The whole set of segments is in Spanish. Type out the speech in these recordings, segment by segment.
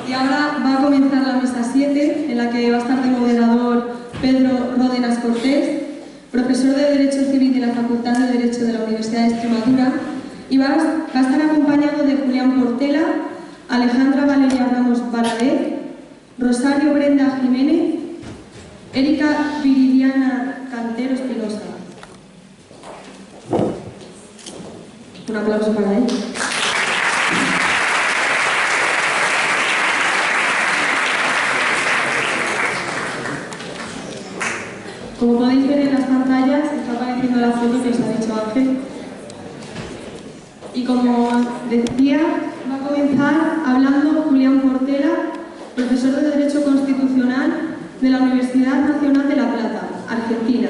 Y ahora va a comenzar la mesa 7, en la que va a estar de moderador Pedro Ródenas Cortés, profesor de Derecho Civil de la Facultad de Derecho de la Universidad de Extremadura, y va a estar acompañado de Julián Portela, Alejandra Valeria Ramos Valadez, Rosario Brenda Jiménez, Erika Viridiana Cantero Espinosa. Un aplauso para ella. Como podéis ver en las pantallas, está apareciendo la foto que os ha dicho Ángel. Y como decía, va a comenzar hablando Julián Portela, profesor de Derecho Constitucional de la Universidad Nacional de La Plata, Argentina,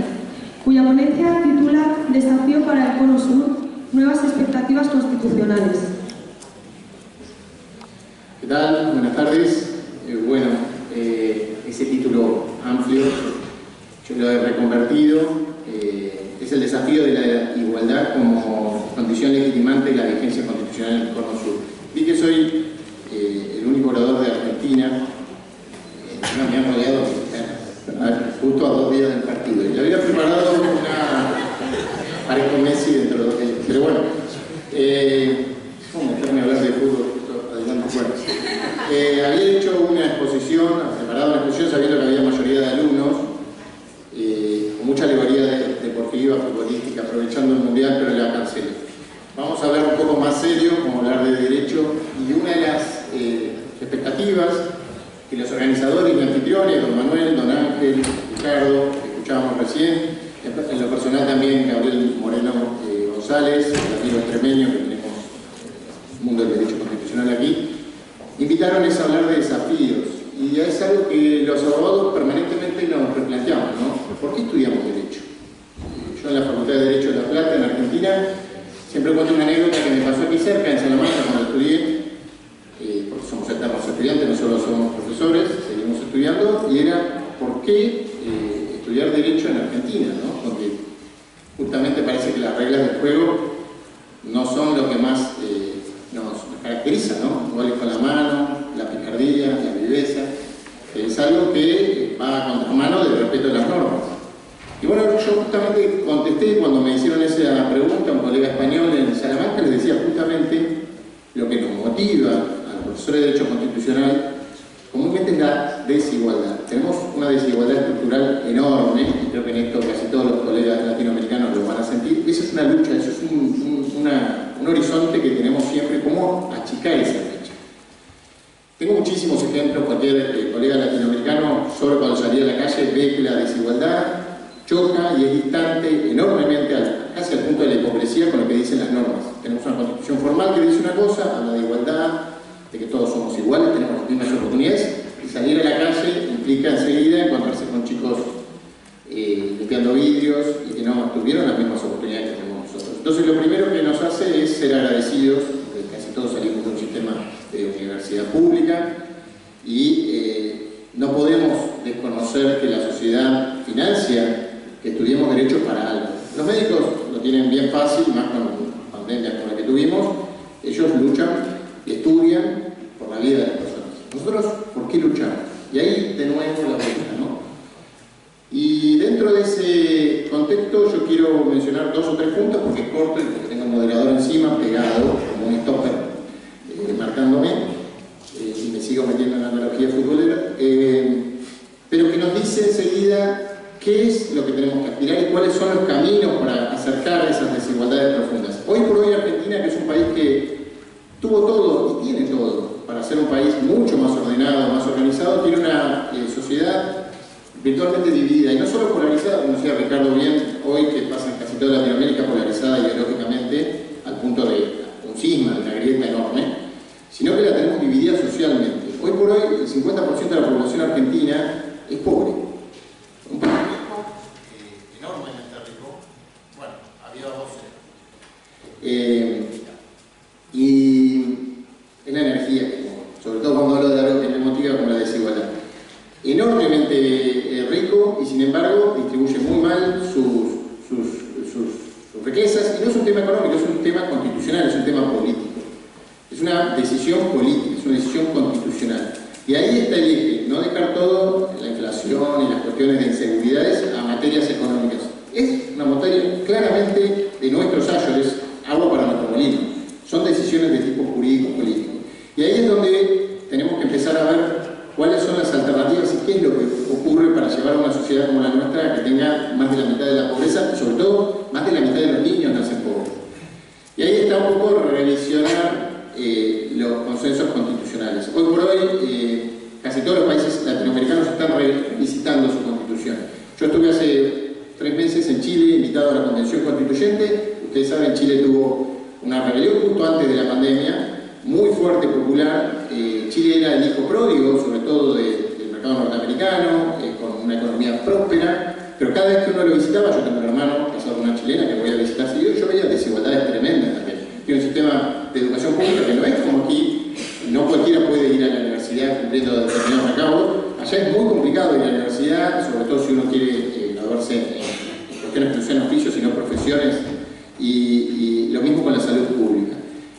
cuya ponencia titula Desafío para el Cono Sur, nuevas expectativas constitucionales. ¿Qué tal? Buenas tardes. Ese título amplio yo lo he reconvertido, es el desafío de la igualdad como condición legitimante de la vigencia constitucional del Cono Sur. Vi que soy el único orador de Argentina, me han rodeado justo a 2 días del partido. Y había preparado parezco Messi dentro de 2 días. Pero bueno, ¿cómo meterme a hablar de fútbol adelante? Bueno, había hecho una exposición, preparado una exposición sabiendo que había mayoría de alumnos, con mucha alegoría deportiva, futbolística, aprovechando el mundial, pero la cancelé. Vamos a hablar un poco más serio, como hablar de derecho, y una de las expectativas que los organizadores y anfitriones, don Manuel, don Ángel, Ricardo, que escuchábamos recién, en lo personal también Gabriel Moreno González, el amigo extremeño que tenemos el mundo del derecho constitucional aquí, invitaron a hablar de desafíos. Y es algo que los abogados permanentemente nos replanteamos, ¿no? ¿Por qué estudiamos Derecho? Yo en la Facultad de Derecho de La Plata, en Argentina, siempre cuento una anécdota que me pasó aquí cerca, en Salamanca, cuando estudié, porque somos eternos estudiantes, no solo somos profesores, seguimos estudiando, y era ¿por qué estudiar Derecho en Argentina? ¿No? Porque justamente parece que las reglas del juego no son lo que más nos caracteriza, ¿no? Goles con la mano, la picardía, la viveza, es algo que va a contramano del respeto de las normas. Y bueno, yo justamente contesté cuando me hicieron esa pregunta a un colega español en Salamanca, les decía justamente lo que nos motiva a los profesores de Derecho Constitucional comúnmente es la desigualdad. Tenemos una desigualdad estructural enorme, y creo que en esto casi todos los colegas latinoamericanos lo van a sentir. Esa es una lucha, eso es un horizonte que tenemos siempre, cómo achicar esa brecha. Tengo muchísimos ejemplos, cualquier colega latinoamericano, solo cuando salía a la calle ve que la desigualdad choca y es distante enormemente, casi al punto de la hipocresía con lo que dicen las normas. Tenemos una constitución formal que dice una cosa, habla de igualdad, de que todos somos iguales, tenemos las mismas oportunidades, y salir a la calle implica enseguida encontrarse con chicos limpiando vidrios y que no tuvieron las mismas oportunidades que tenemos nosotros. Entonces lo primero que nos hace es ser agradecidos, porque casi todos salimos de un sistema de universidad pública y no podemos desconocer que la sociedad financia que estudiemos derecho para algo. Los médicos lo tienen bien fácil, más con la pandemia como la que tuvimos, ellos luchan y estudian por la vida de las personas. Nosotros, ¿por qué luchamos? Y ahí de nuevo la vuelta, ¿no? Y dentro de ese contexto yo quiero mencionar 2 o 3 puntos porque es corto y porque tengo el moderador encima pegado como un stopper marcándome y me sigo metiendo en la analogía futbolera, pero que nos dice enseguida qué es lo que tenemos que aspirar y cuáles son los caminos para acercar a esas desigualdades profundas. Hoy por hoy Argentina, que es un país que tuvo todo y tiene todo para ser un país mucho más ordenado, más organizado, tiene una sociedad virtualmente dividida, y no solo polarizada, como decía Ricardo bien, hoy que pasa en casi toda Latinoamérica polarizada ideológicamente al punto de un cisma, de una grieta enorme, sino que la tenemos dividida socialmente. Hoy por hoy el 50% de la población argentina es pobre. Un país rico, enormemente rico, bueno, había 12. Y es la energía que tenemos, sobre todo cuando hablo de algo que me motiva como la desigualdad. Enormemente rico y sin embargo distribuye muy mal sus riquezas, y no es un tema económico, es un tema constitucional, es un tema político. Es una decisión política, es una decisión constitucional. Y ahí está el eje, no dejar todo, la inflación y las cuestiones de inseguridades, a materias económicas. Es una materia claramente de nuestros ayos, agua para nuestro molino. Son decisiones de tipo jurídico-político. Y ahí es donde tenemos que empezar a ver cuáles son las alternativas y qué es lo que ocurre para llevar a una sociedad como la nuestra que tenga más de la mitad de la pobreza y sobre todo más de la mitad de los niños nacen pobres. Y ahí está un poco revisionar los consensos constitucionales. Hoy por hoy casi todos los países latinoamericanos están revisitando su constitución. Yo estuve hace 3 meses en Chile, invitado a la Convención Constituyente. Ustedes saben, Chile tuvo una rebelión justo antes de la pandemia, muy fuerte, popular. Chile era el hijo pródigo, sobre todo del mercado norteamericano, con una economía próspera, pero cada vez que uno lo visitaba, yo tengo un hermano casado con una chilena que voy a visitar seguido, yo veía desigualdades tremendas también. Tiene un sistema de educación pública que no es como aquí, no cualquiera puede ir a la universidad cumpliendo determinados recaudos. Allá es muy complicado ir a la universidad, sobre todo si uno quiere graduarse en cuestiones que no sean oficios, sino profesiones, y lo mismo con la salud pública.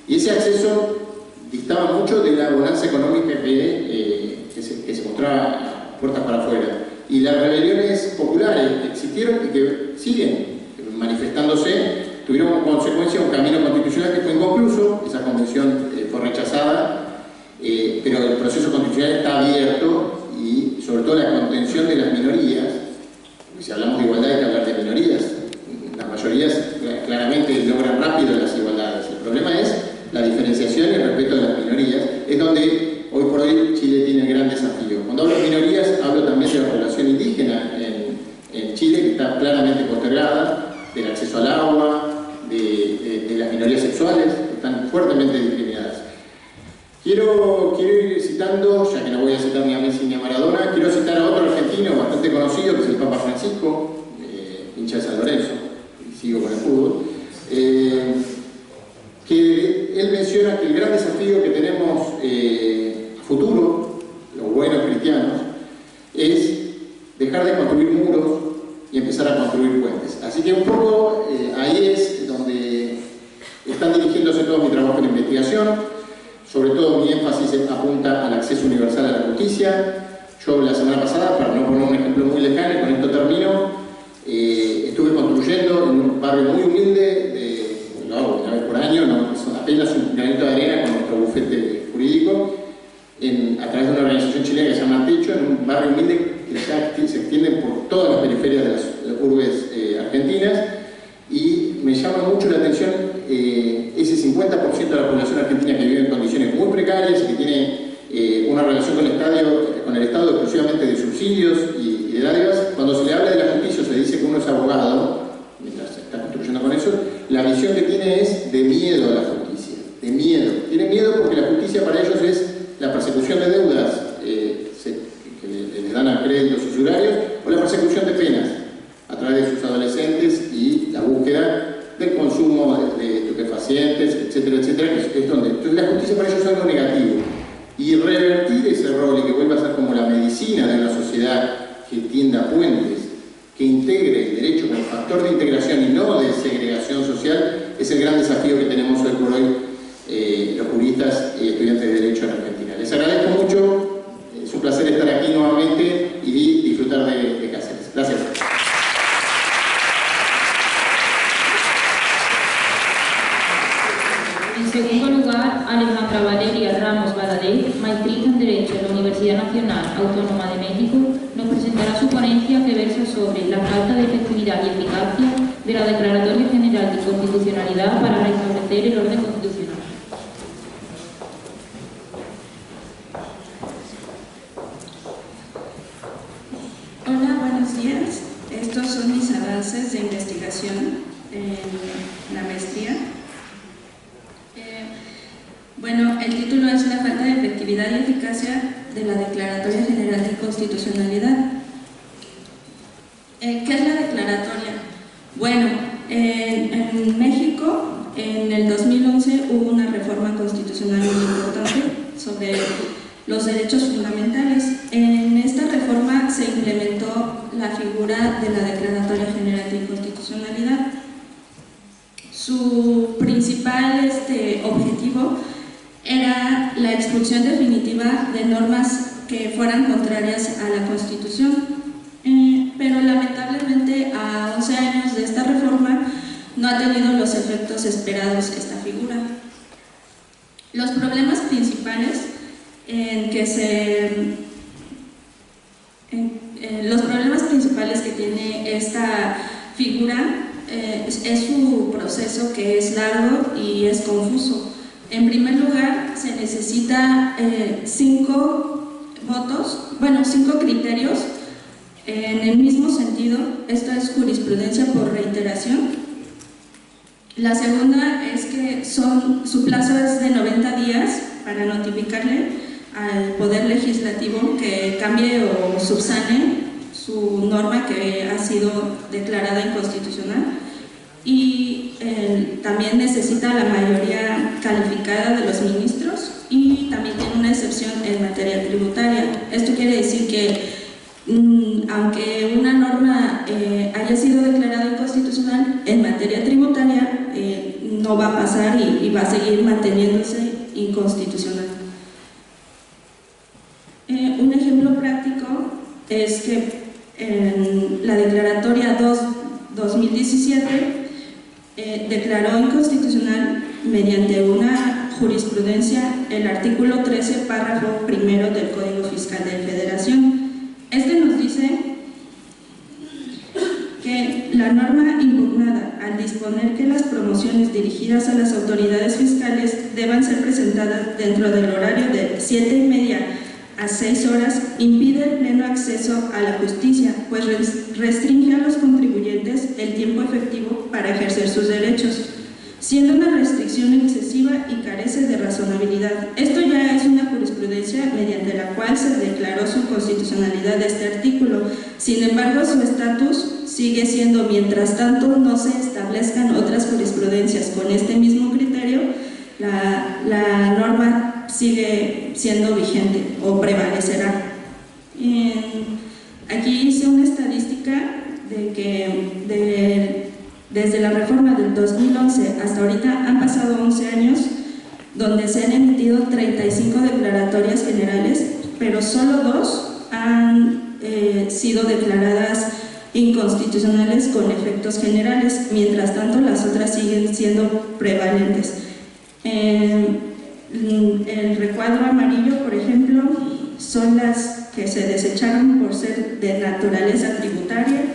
Y ese acceso distaba mucho de la bonanza económica que se mostraba puertas para afuera. Y las rebeliones populares que existieron y que siguen manifestándose tuvieron como consecuencia un camino constitucional que fue inconcluso. Esa convención fue rechazada, pero el proceso constitucional está abierto y sobre todo la contención de las minorías. Si hablamos de igualdad hay que hablar de minorías. Las mayorías claramente logran rápido las igualdades. El problema es la diferenciación y el respeto de las minorías, es donde hoy por hoy Chile tiene el gran desafío. Cuando hablo de minorías, hablo también de la población indígena en Chile, que está claramente postergada, del acceso al agua, de las minorías sexuales, que están fuertemente discriminadas. Quiero ir citando, ya que no voy a citar ni a Messi ni a Maradona, quiero citar a otro argentino bastante conocido, que es el Papa Francisco, hincha de San Lorenzo, y sigo con el fútbol, que él menciona que el gran desafío que tenemos a futuro, los buenos cristianos, es dejar de construir muros y empezar a construir puentes. Así que un poco ahí es donde están dirigiéndose todo mi trabajo en investigación. Sobre todo mi énfasis apunta al acceso universal a la justicia. Yo la semana pasada, para no poner un ejemplo muy lejano, y con esto termino, estuve construyendo en un barrio muy humilde, lo hago una vez por año, no, es apenas un granito de arena con nuestro bufete jurídico, a través de una organización chilena que se llama Techo, en un barrio humilde que ya se extiende por todas las periferias de las urbes argentinas, y me llama mucho la atención ese 50% de la población argentina que vive en condiciones muy precarias y que tiene una relación con el Estado exclusivamente de subsidios y de dádivas. Cuando se le habla de la justicia o se dice que uno es abogado, mientras se está construyendo con eso, la visión que tiene es de miedo a la justicia, de miedo. Tiene miedo porque la justicia para ellos es la persecución de deudas que les dan a créditos usurarios o la persecución de penas a través de sus adolescentes y la búsqueda del consumo de estupefacientes, etcétera, etcétera, que es donde. Entonces la justicia para ellos es algo negativo. Y revertir ese rol y que vuelva a ser como la medicina de una sociedad que tienda puentes, que integre el derecho como factor de integración y no de segregación social, es el gran desafío que tenemos hoy por hoy los juristas y estudiantes de Derecho en Argentina. Les agradezco mucho, es un placer estar aquí nuevamente y disfrutar de Cáceres. Gracias. En segundo lugar, Alejandra Valeria Ramos Badalet, maestrista en Derecho en la Universidad Nacional Autónoma de México, nos presentará su ponencia que versa sobre la falta de efectividad y eficacia de la Declaratoria General de Constitucionalidad para restablecer el orden constitucional. Hola, buenos días. Estos son mis avances de investigación en la maestría. Bueno, el título es La falta de efectividad y eficacia de la Declaratoria General de Constitucionalidad. ¿Qué es la declaratoria? Bueno, en México, en el 2011 hubo una reforma constitucional muy importante sobre los derechos fundamentales. En esta reforma se implementó la figura de la Declaratoria General de Inconstitucionalidad. Su principal objetivo era la expulsión definitiva de normas que fueran contrarias a la Constitución. Pero lamentablemente a 11 años de esta reforma no ha tenido los efectos esperados esta figura. Los problemas principales que tiene esta figura es su proceso, que es largo y es confuso. En primer lugar, se necesita 5 criterios en el mismo sentido. Esto es jurisprudencia por reiteración. La segunda es que su plazo es de 90 días para notificarle al Poder Legislativo que cambie o subsane su norma que ha sido declarada inconstitucional, y también necesita la mayoría calificada de los ministros, y también tiene una excepción en materia tributaria. Esto quiere decir que aunque una norma haya sido declarada inconstitucional, en materia tributaria no va a pasar y va a seguir manteniéndose inconstitucional. Un ejemplo práctico es que en la declaratoria 2-2017 declaró inconstitucional mediante una jurisprudencia el artículo 13, párrafo primero del Código Fiscal de Federación. Este nos dice que la norma impugnada, al disponer que las promociones dirigidas a las autoridades fiscales deban ser presentadas dentro del horario de 7:30 a 6 horas, impide el pleno acceso a la justicia, pues restringe a los contribuyentes el tiempo efectivo para ejercer sus derechos, siendo una restricción excesiva y carece de razonabilidad. Esto ya es una jurisprudencia mediante la cual se declaró su constitucionalidad de este artículo. Sin embargo, su estatus sigue siendo, mientras tanto no se establezcan otras jurisprudencias con este mismo criterio, la norma sigue siendo vigente o prevalecerá. Aquí hice una estadística de que desde la reforma del 2011 hasta ahorita han pasado 11 años, donde se han emitido 35 declaratorias generales, pero solo 2 han sido declaradas inconstitucionales con efectos generales. Mientras tanto, las otras siguen siendo prevalentes. El recuadro amarillo, por ejemplo, son las que se desecharon por ser de naturaleza tributaria,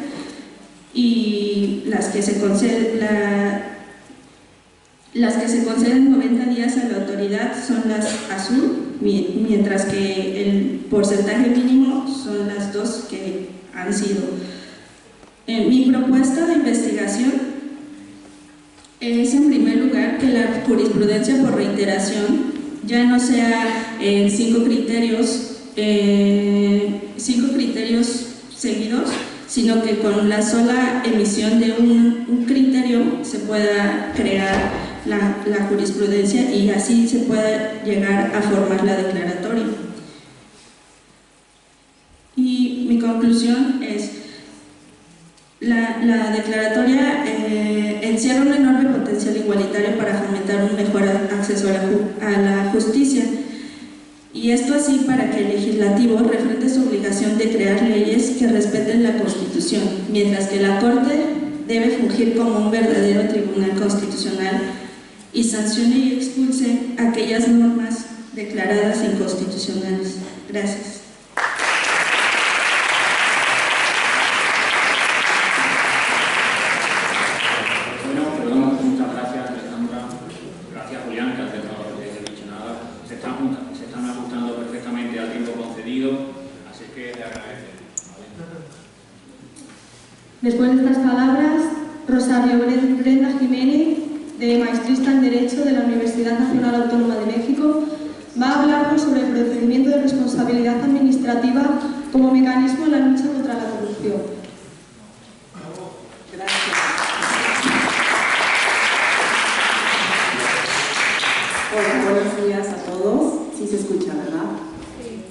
y las que se conceden 90 días a la autoridad son las azul, mientras que el porcentaje mínimo son las 2 que han sido. Mi propuesta de investigación es, en primer lugar, que la jurisprudencia por reiteración ya no sea en 5 criterios seguidos, sino que con la sola emisión de un criterio se pueda crear la jurisprudencia, y así se pueda llegar a formar la declaratoria. Y mi conclusión es: la declaratoria encierra un enorme potencial igualitario para fomentar un mejor acceso a la justicia, y esto así para que el legislativo refrende su obligación de crear leyes que respeten la Constitución, mientras que la Corte debe fungir como un verdadero tribunal constitucional y sancione y expulse aquellas normas declaradas inconstitucionales. Gracias. Muchas gracias, Alejandra. Gracias, Julián, que antes no he dicho nada. Se están ajustando perfectamente al tiempo concedido, así que le agradezco. Después de estas palabras, Rosario Brenda Jiménez, de maestrista en Derecho de la Universidad Nacional Autónoma de México, va a hablarnos sobre el procedimiento de responsabilidad administrativa como mecanismo en la lucha contra la corrupción. Hola, buenos días a todos. Sí se escucha, ¿verdad? Sí.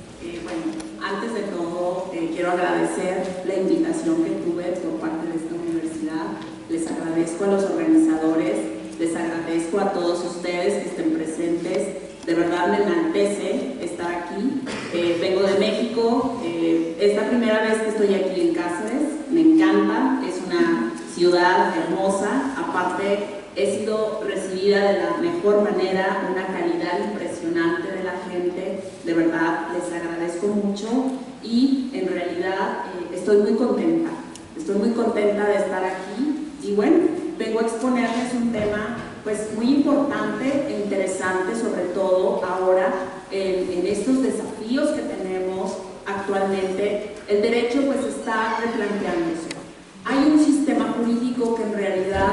Bueno, antes de todo quiero agradecer la invitación que tuve por parte de esta universidad. Les agradezco a los organizadores, les agradezco a todos ustedes que estén presentes. De verdad me enaltece estar aquí. Vengo de México. México, es la primera vez que estoy aquí en Cáceres, me encanta, es una ciudad hermosa, aparte he sido recibida de la mejor manera, una calidad impresionante de la gente, de verdad les agradezco mucho y en realidad estoy muy contenta de estar aquí y bueno, vengo a exponerles un tema pues muy importante e interesante, sobre todo ahora en estos desafíos que tenemos actualmente. El derecho pues está replanteándose. Hay un sistema jurídico que en realidad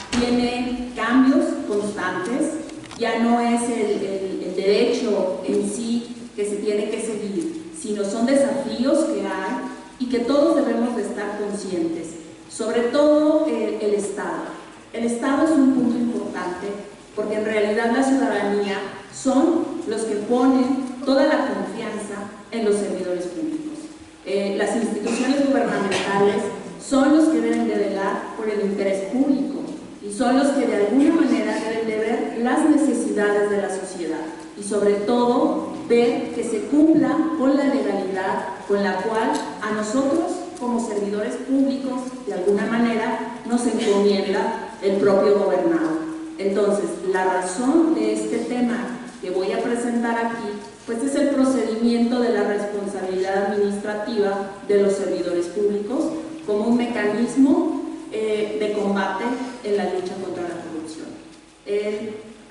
tiene cambios constantes, ya no es el derecho en sí que se tiene que seguir, sino son desafíos que hay y que todos debemos de estar conscientes, sobre todo el Estado. El Estado es un punto importante porque en realidad la ciudadanía son los que ponen toda la confianza en los servidores públicos. Las instituciones gubernamentales son los que deben de velar por el interés público y son los que de alguna manera deben de ver las necesidades de la sociedad y sobre todo ver que se cumpla con la legalidad con la cual a nosotros como servidores públicos de alguna manera nos encomienda el propio gobernado. Entonces, la razón de este tema que voy a presentar aquí pues es el procedimiento de la responsabilidad administrativa de los servidores públicos como un mecanismo de combate en la lucha contra la corrupción.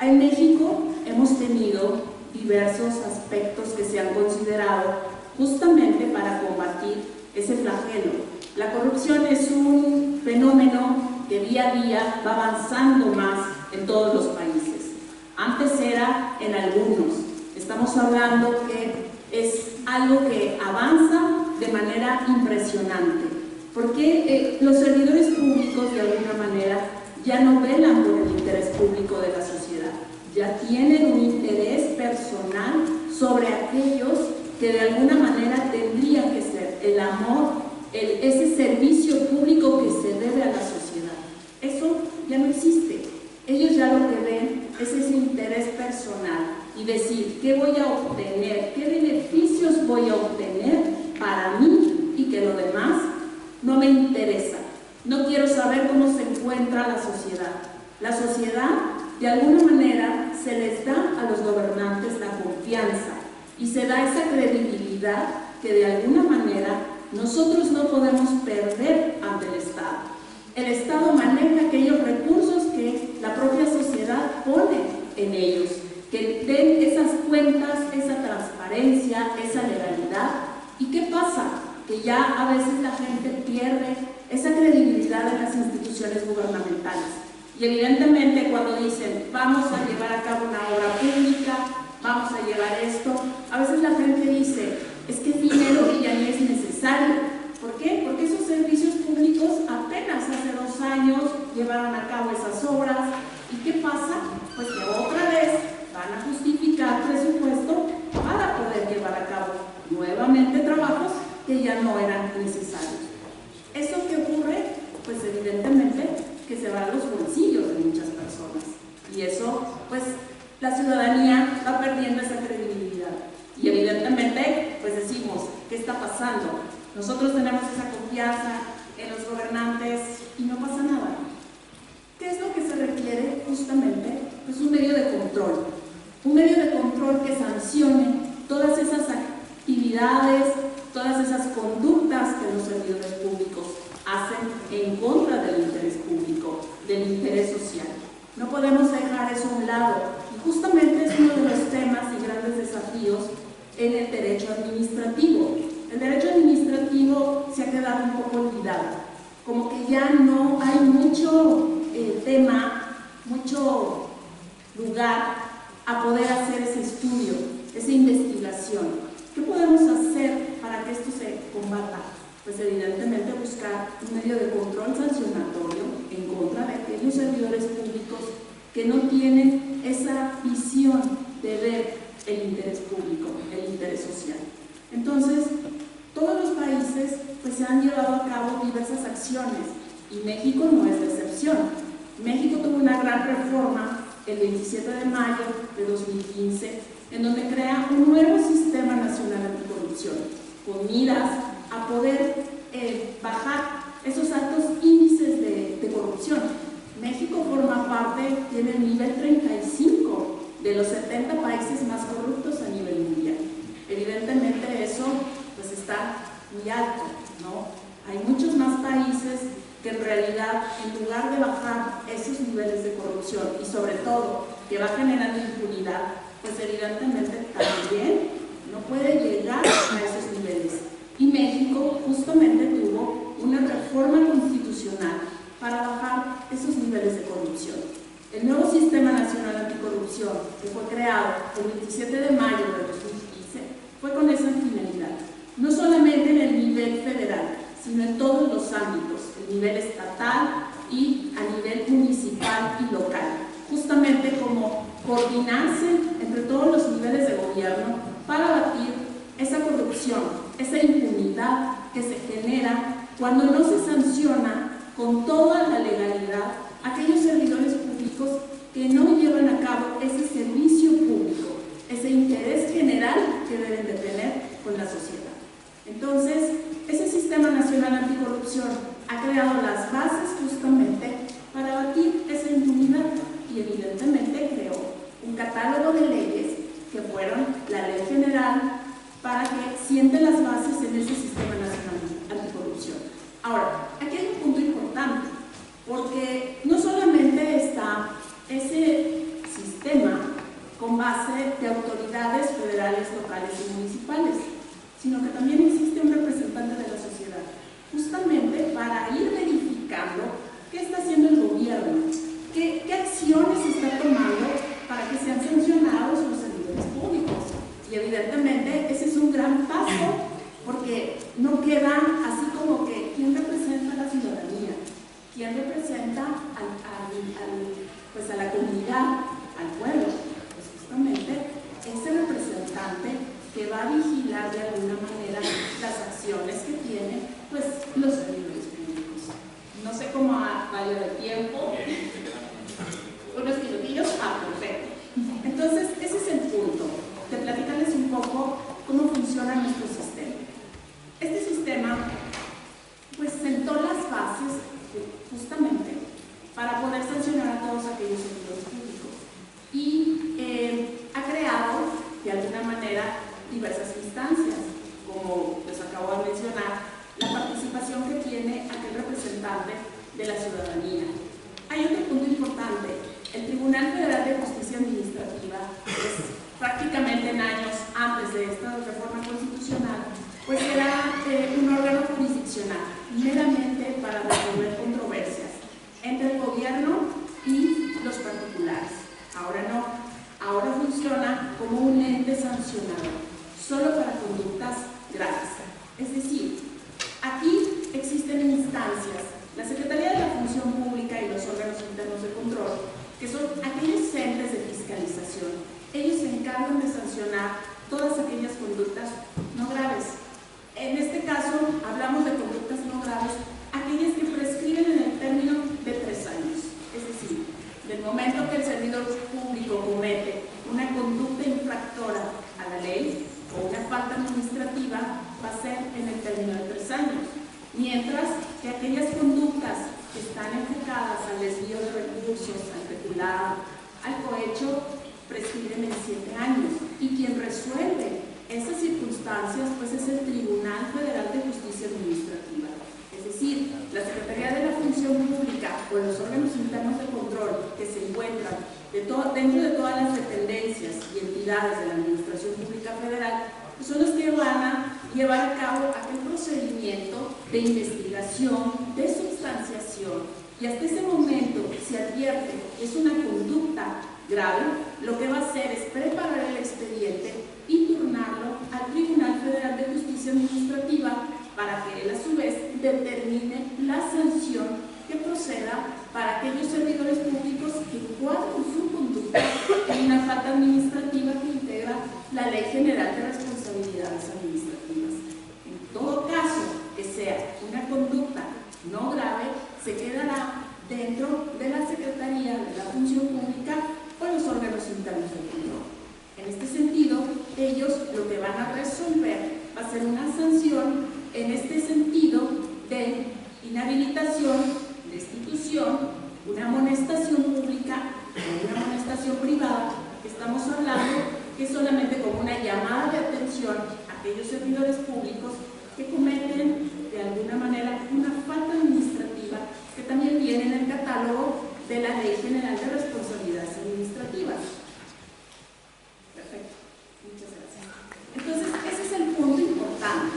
En México hemos tenido diversos aspectos que se han considerado justamente para combatir ese flagelo. La corrupción es un fenómeno que día a día va avanzando más en todos los países. Antes era en algunos. Estamos hablando que es algo que avanza de manera impresionante, porque los servidores públicos de alguna manera ya no velan por el interés público de la sociedad, ya tienen un interés personal sobre aquellos que de alguna manera tendrían que ser el amor, ese servicio público que se debe a la sociedad. Eso ya no existe. Ellos ya lo que ven es ese interés personal y decir qué voy a obtener, qué beneficios voy a obtener para mí y que lo demás no me interesa. No quiero saber cómo se encuentra la sociedad. La sociedad, de alguna manera, se les da a los gobernantes la confianza y se da esa credibilidad que de alguna manera nosotros no podemos perder ante el Estado. El Estado maneja aquellos recursos que la propia sociedad pone en ellos, que den esas cuentas, esa transparencia, esa legalidad. ¿Y qué pasa? Que ya a veces la gente pierde esa credibilidad en las instituciones gubernamentales. Y evidentemente cuando dicen vamos a llevar a cabo una obra pública, vamos a llevar esto, a veces la gente dice es que es dinero que ya ni es necesario. ¿Por qué? Porque esos servicios públicos apenas hace 2 años llevaron a cabo esas obras. ¿Y qué pasa? Pues que otra vez van a justificar presupuesto para poder llevar a cabo nuevamente trabajos que ya no eran necesarios. ¿Eso qué ocurre? Pues evidentemente que se van a los bolsillos de muchas personas. Y eso, pues la ciudadanía va perdiendo esa credibilidad. Y evidentemente, pues decimos, ¿qué está pasando? Nosotros tenemos esa confianza en los gobernantes y no pasa nada. ¿Qué es lo que se requiere justamente? Pues un medio de control. Un medio de control que sancione todas esas actividades, todas esas conductas que los servidores públicos hacen en contra del interés público, del interés social. No podemos dejar eso a un lado. Y justamente es uno de los temas y grandes desafíos en el derecho administrativo. El derecho administrativo se ha quedado un poco olvidado, como que ya no hay mucho tema, mucho lugar a poder hacer ese estudio, esa investigación. ¿Qué podemos hacer para que esto se combata? Pues evidentemente buscar un medio de control sancionatorio en contra de aquellos servidores públicos que no tienen esa visión de ver el interés público, el interés social. Entonces, todos los países pues, se han llevado a cabo diversas acciones y México no es la excepción. México tuvo una gran reforma el 27 de mayo de 2015 en donde crea un nuevo sistema nacional anticorrupción con unidas a poder bajar esos altos índices de corrupción. México forma parte, tiene el nivel 35 de los 70 países más corruptos a nivel mundial. Evidentemente eso pues está muy alto, ¿no? Hay muchos más países que en realidad, en lugar de bajar esos niveles de corrupción y sobre todo que va generando impunidad, pues evidentemente también no puede llegar a esos niveles. Y México justamente tuvo una reforma constitucional para bajar esos niveles de corrupción. El nuevo Sistema Nacional Anticorrupción, que fue creado el 27 de mayo de 2015, fue con esa finalidad. No solamente en el nivel federal, sino en todos los ámbitos, el nivel estatal y a nivel municipal y local. Justamente como coordinarse entre todos los niveles de gobierno para abatir esa corrupción, esa impunidad que se genera cuando no se sanciona con toda la legalidad a aquellos servidores públicos que no llevan a cabo ese servicio público, ese interés general que deben de tener con la sociedad. Entonces, ese Sistema Nacional Anticorrupción ha creado las bases justamente para abatir esa impunidad y evidentemente creó un catálogo de leyes que fueron la Ley General para que siente las bases en ese Sistema Nacional Anticorrupción. Ahora, aquí hay un punto importante, porque no solamente está ese sistema con base de autoridades federales, locales y municipales, sino que también existe un representante de la sociedad, justamente para ir verificando qué está haciendo el gobierno, qué acciones se está tomando para que sean sancionados los servidores públicos. Y evidentemente ese es un gran paso, porque no queda así como que quién representa a la ciudadanía, quién representa pues a la comunidad, al pueblo. Pues justamente ese representante que va a vigilar de alguna manera las acciones que tienen pues los servidores públicos. No sé cómo vaya de tiempo. Unos minutillos. Perfecto. Entonces, ese es el punto, de platicarles un poco cómo funciona nuestro sistema. Este sistema pues sentó las bases justamente para poder sancionar a todos aquellos servidores públicos y ha creado de alguna manera diversas instancias, como les acabo de mencionar, la participación que tiene aquel representante de la ciudadanía. Hay otro punto importante, el Tribunal Federal de Justicia Administrativa, pues, prácticamente en años antes de esta reforma constitucional, pues era un órgano jurisdiccional, meramente para resolver controversias entre el gobierno y los particulares. Ahora no, ahora funciona como un ente sancionador, solo para conductas graves. Es decir, aquí existen instancias, la Secretaría de la Función Pública y los órganos internos de control, que son aquellos entes de fiscalización. Ellos se encargan de sancionar todas aquellas conductas no graves. En este caso, hablamos de conductas no graves, aquellas que prescriben en el término de 3 años. Es decir, del momento que el servidor público comete una conducta infractora a la ley o una falta administrativa, va a ser en el término de 3 años. Mientras que aquellas conductas que están enfocadas al desvío de recursos, al peculado, al cohecho, prescriben en 7 años. Y quien resuelve esas circunstancias pues es el Tribunal Federal de Justicia Administrativa. Es decir, la Secretaría de la Función Pública o los órganos internos de control que se encuentran dentro de todas las dependencias y entidades de la Administración Pública Federal pues son los que van a llevar a cabo aquel procedimiento de investigación, de sustanciación, y hasta ese momento se advierte que es una conducta grave, lo que va a hacer es preparar el expediente y turnarlo al Tribunal Federal de Justicia Administrativa para que él a su vez determine la sanción que proceda para aquellos servidores públicos que encuadren su conducta en una falta administrativa que integra la Ley General de Responsabilidades Administrativas. En todo caso que sea una conducta no grave, se quedará dentro de la Secretaría de la Función Pública o los órganos internos de control. En este sentido, ellos lo que van a resolver va a ser una sanción aquellos servidores públicos que cometen de alguna manera una falta administrativa que también viene en el catálogo de la Ley General de Responsabilidades Administrativas. Perfecto, muchas gracias. Entonces, ese es el punto importante,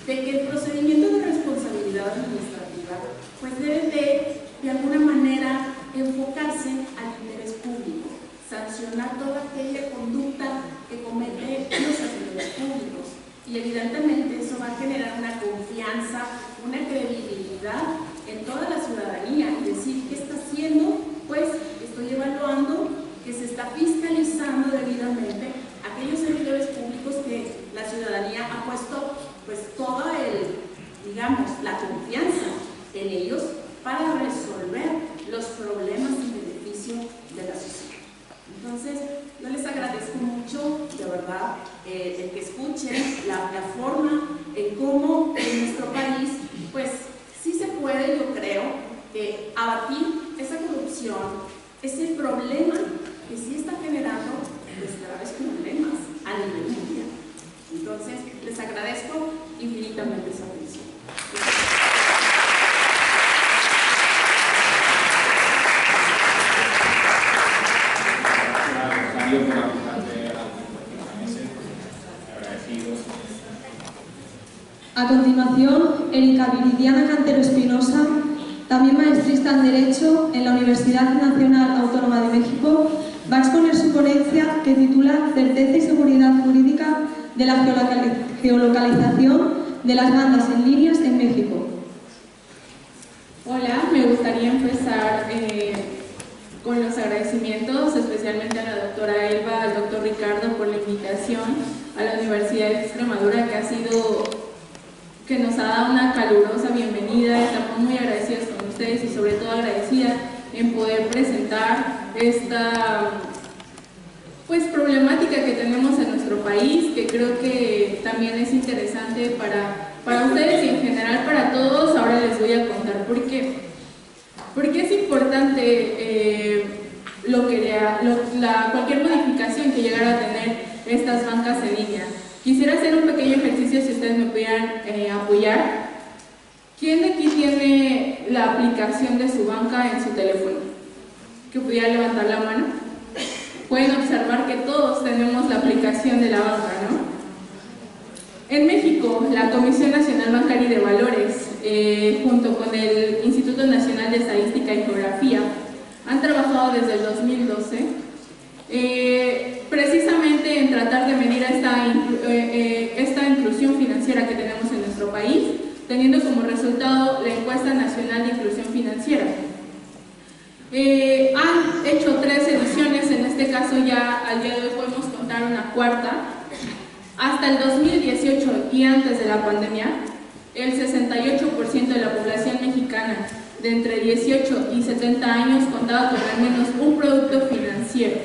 de que el procedimiento de responsabilidad administrativa pues debe de alguna manera enfocarse al interés público, sancionar toda aquella conducta que cometen los servidores públicos, y evidentemente eso va a generar una confianza, una credibilidad en toda la ciudadanía, y decir qué está haciendo, pues estoy evaluando que se está fiscalizando debidamente aquellos servidores públicos que la ciudadanía ha puesto pues toda la confianza en ellos para resolver los problemas en beneficio de la sociedad. Entonces, yo les agradezco mucho, de verdad, el que escuchen la forma en cómo en nuestro país, pues sí se puede, yo creo, abatir esa corrupción, ese problema que sí está generando pues graves problemas a nivel mundial. Entonces, les agradezco infinitamente su atención. A continuación, Erika Viridiana Cantero Espinosa, también maestrista en Derecho en la Universidad Nacional Autónoma de México, va a exponer su ponencia que titula Certeza y seguridad jurídica de la geolocalización de las bandas en líneas en México. Hola, me gustaría empezar con los agradecimientos, especialmente a la doctora Elba, al doctor Ricardo por la invitación a la Universidad de Extremadura, que nos ha dado una calurosa bienvenida. Estamos muy agradecidos con ustedes y sobre todo agradecida en poder presentar esta problemática que tenemos en nuestro país, que creo que también es interesante para ustedes y en general para todos. Ahora les voy a contar por qué. Porque es importante cualquier modificación que llegara a tener estas bancas en línea. Quisiera hacer un pequeño ejercicio, si ustedes me pudieran apoyar. ¿Quién de aquí tiene la aplicación de su banca en su teléfono? ¿Que pudiera levantar la mano? Pueden observar que todos tenemos la aplicación de la banca, ¿no? En México, la Comisión Nacional Bancaria y de Valores, junto con el Instituto Nacional de Estadística y Geografía, han trabajado desde el 2012 precisamente en tratar de medir esta inclusión financiera que tenemos en nuestro país, teniendo como resultado la Encuesta Nacional de Inclusión Financiera. Han hecho 3 ediciones, en este caso ya al día de hoy podemos contar una cuarta. Hasta el 2018 y antes de la pandemia, el 68% de la población mexicana de entre 18 y 70 años contaba con al menos un producto financiero.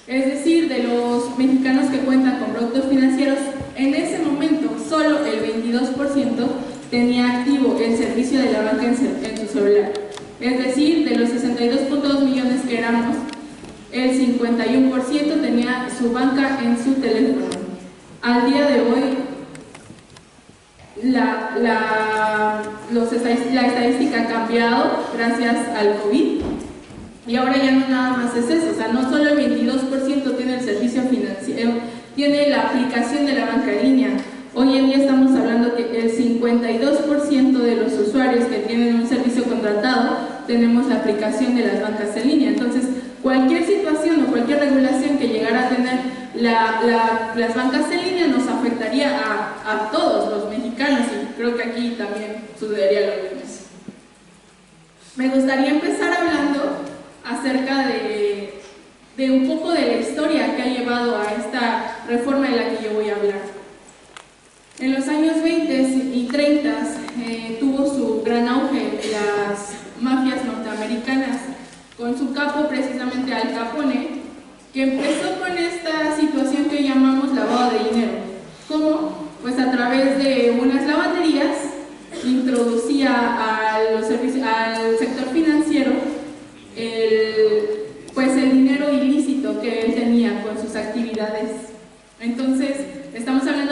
Es decir, de los mexicanos que cuentan con productos financieros, en ese momento solo el 22% tenía activo el servicio de la banca en su celular. Es decir, de los 62.2 millones que éramos, el 51% tenía su banca en su teléfono. Al día de hoy, la estadística ha cambiado gracias al COVID, y ahora ya no nada más es eso. O sea, no solo el 22% tiene el servicio financiero, tiene la aplicación de la banca en línea. Hoy en día estamos hablando que el 52% de los usuarios que tienen un servicio contratado tenemos la aplicación de las bancas en línea. Entonces, cualquier situación o cualquier regulación que llegara a tener las bancas en línea nos afectaría a todos los mexicanos, y creo que aquí también sucedería lo mismo. Me gustaría empezar hablando acerca de un poco de la historia que ha llevado a esta reforma de la que yo voy a hablar. En los años 20 y 30 tuvo su gran auge las mafias norteamericanas, con su capo precisamente Al Capone, que empezó con esta situación que llamamos lavado de dinero. ¿Cómo? Pues a través de unas lavanderías introducía al sector financiero el dinero ilícito que él tenía con sus actividades. Entonces, estamos hablando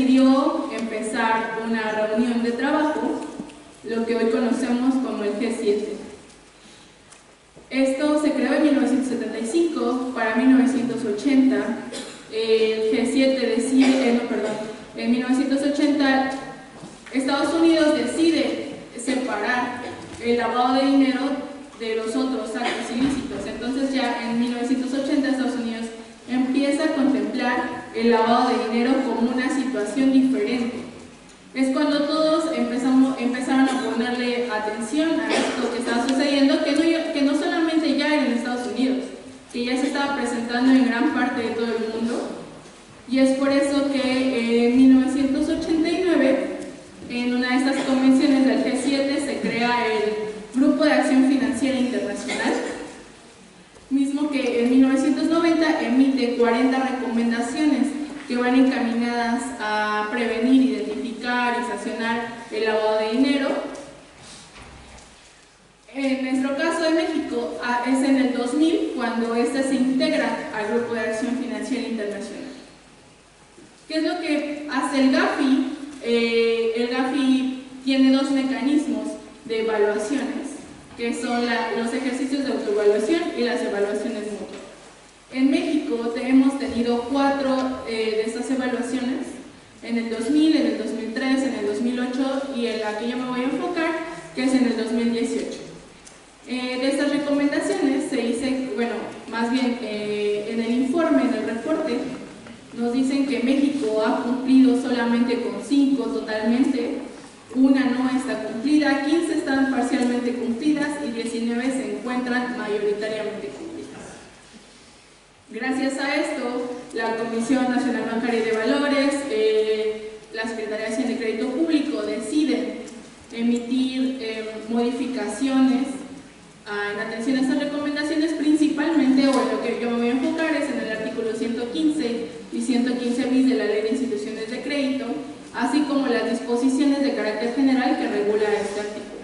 decidió empezar una reunión de trabajo, lo que hoy conocemos como el G7. Esto se creó en 1975, para 1980, el G7 decide, en 1980 Estados Unidos decide separar el lavado de dinero de los otros actos ilícitos. Entonces ya en 1980 Estados Unidos empieza a contemplar el lavado de dinero como una situación diferente. Es cuando todos empezaron a ponerle atención a esto que estaba sucediendo, que no solamente ya era en Estados Unidos, que ya se estaba presentando en gran parte de todo el mundo. Y es por eso que en 1989, en una de estas convenciones del G7, se crea el Grupo de Acción Financiera Internacional, mismo que en 1990 emite 40 recomendaciones que van encaminadas a prevenir, identificar y sancionar el lavado de dinero. En nuestro caso de México, es en el 2000 cuando este se integra al Grupo de Acción Financiera Internacional. ¿Qué es lo que hace el GAFI? El GAFI tiene dos mecanismos de evaluaciones, que son los ejercicios de autoevaluación y las evaluaciones mutuas. En México hemos tenido 4 de estas evaluaciones, en el 2000, en el 2003, en el 2008 y en la que yo me voy a enfocar, que es en el 2018. De estas recomendaciones se dice, bueno, más bien en el informe, en el reporte, nos dicen que México ha cumplido solamente con 5 totalmente, una no está cumplida, 15 están parcialmente cumplidas y 19 se encuentran mayoritariamente cumplidas. Gracias a esto, la Comisión Nacional Bancaria y de Valores, la Secretaría de Hacienda y Crédito Público deciden emitir modificaciones en atención a estas recomendaciones, principalmente, o en lo que yo me voy a enfocar es en el artículo 115 y 115 bis de la Ley de Instituciones de Crédito, así como las disposiciones de carácter general que regula este artículo.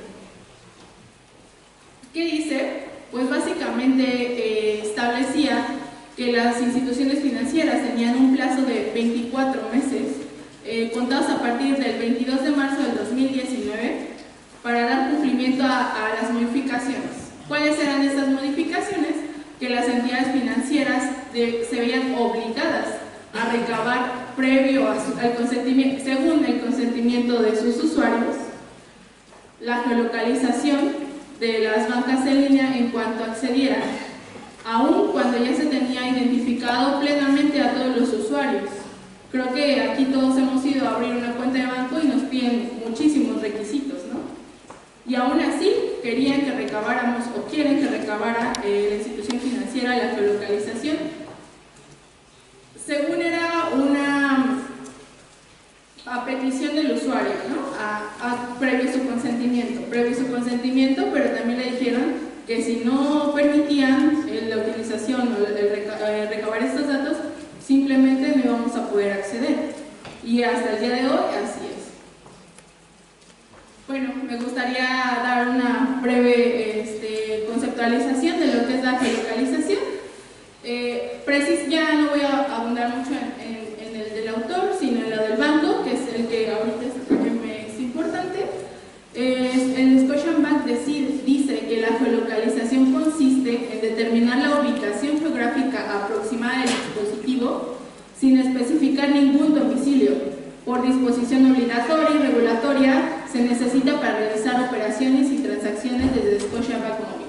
¿Qué dice? Pues básicamente establecía que las instituciones financieras tenían un plazo de 24 meses, contados a partir del 22 de marzo del 2019, para dar cumplimiento a las modificaciones. ¿Cuáles eran estas modificaciones? Que las entidades financieras se veían obligadas a recabar previo al consentimiento, según el consentimiento de sus usuarios, la geolocalización de las bancas en línea en cuanto accedieran, aun cuando ya se tenía identificado plenamente a todos los usuarios. Creo que aquí todos hemos ido a abrir una cuenta de banco y nos piden muchísimos requisitos, ¿no? Y aún así querían que recabáramos o quieren que recabara la institución financiera la geolocalización. Según era a petición del usuario, ¿no? Previo su consentimiento, pero también le dijeron que si no permitían la utilización o el recabar estos datos, simplemente no íbamos a poder acceder. Y hasta el día de hoy así es. Bueno, me gustaría dar una breve conceptualización de lo que es la geolocalización. Ya no voy a abundar mucho en el del autor, sino en lo del banco, que es el que ahorita es importante. El Scotiabank dice que la geolocalización consiste en determinar la ubicación geográfica aproximada del dispositivo sin especificar ningún domicilio. Por disposición obligatoria y regulatoria se necesita para realizar operaciones y transacciones desde Scotiabank Móvil.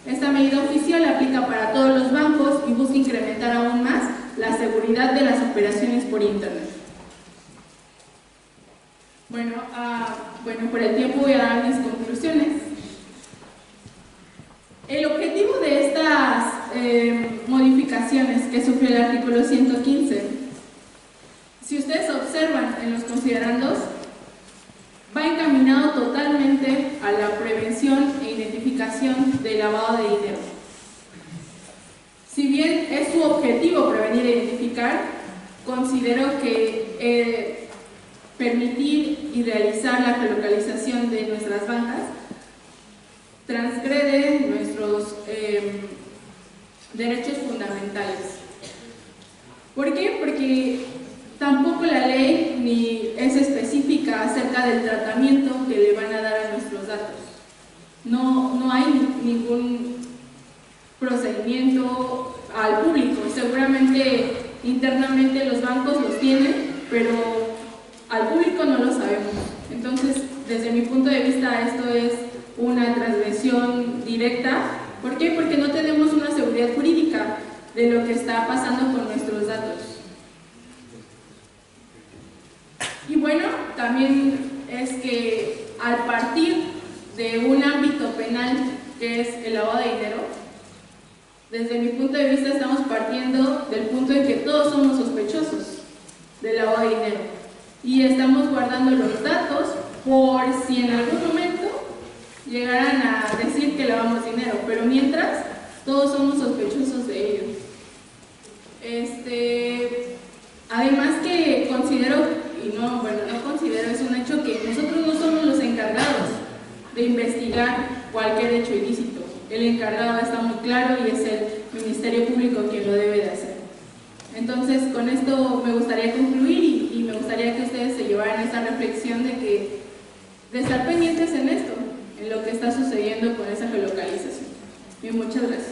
Esta medida oficial aplica para todos los bancos y busca incrementar aún más la seguridad de las operaciones por Internet. Bueno, por el tiempo voy a dar mis conclusiones. El objetivo de estas modificaciones que sufrió el artículo 115, si ustedes observan en los considerandos, va encaminado totalmente a la prevención e identificación del lavado de dinero. Si bien es su objetivo prevenir e identificar, considero que permitir y realizar la geolocalización de nuestras bancas transgrede nuestros derechos fundamentales. ¿Por qué? Porque tampoco la ley ni es específica acerca del tratamiento que le van a dar a nuestros datos. No hay ningún procedimiento al público. Seguramente internamente los bancos los tienen, pero al público no lo sabemos. Entonces, desde mi punto de vista, esto es una transgresión directa. ¿Por qué? Porque no tenemos una seguridad jurídica de lo que está pasando con nuestros datos. Y bueno, también es que al partir de un ámbito penal que es el lavado de dinero, desde mi punto de vista estamos partiendo del punto de que todos somos sospechosos del lavado de dinero y estamos guardando los datos por si en algún momento llegaran a decir que lavamos dinero, pero mientras todos somos sospechosos de ello. Además que considero, y no considero, es un hecho que nosotros no somos los encargados de investigar cualquier hecho ilícito. El encargado está muy claro y es el Ministerio Público quien lo debe de hacer. Entonces, con esto me gustaría concluir y me gustaría que ustedes se llevaran esta reflexión de estar pendientes en esto, en lo que está sucediendo con esa geolocalización. Y muchas gracias.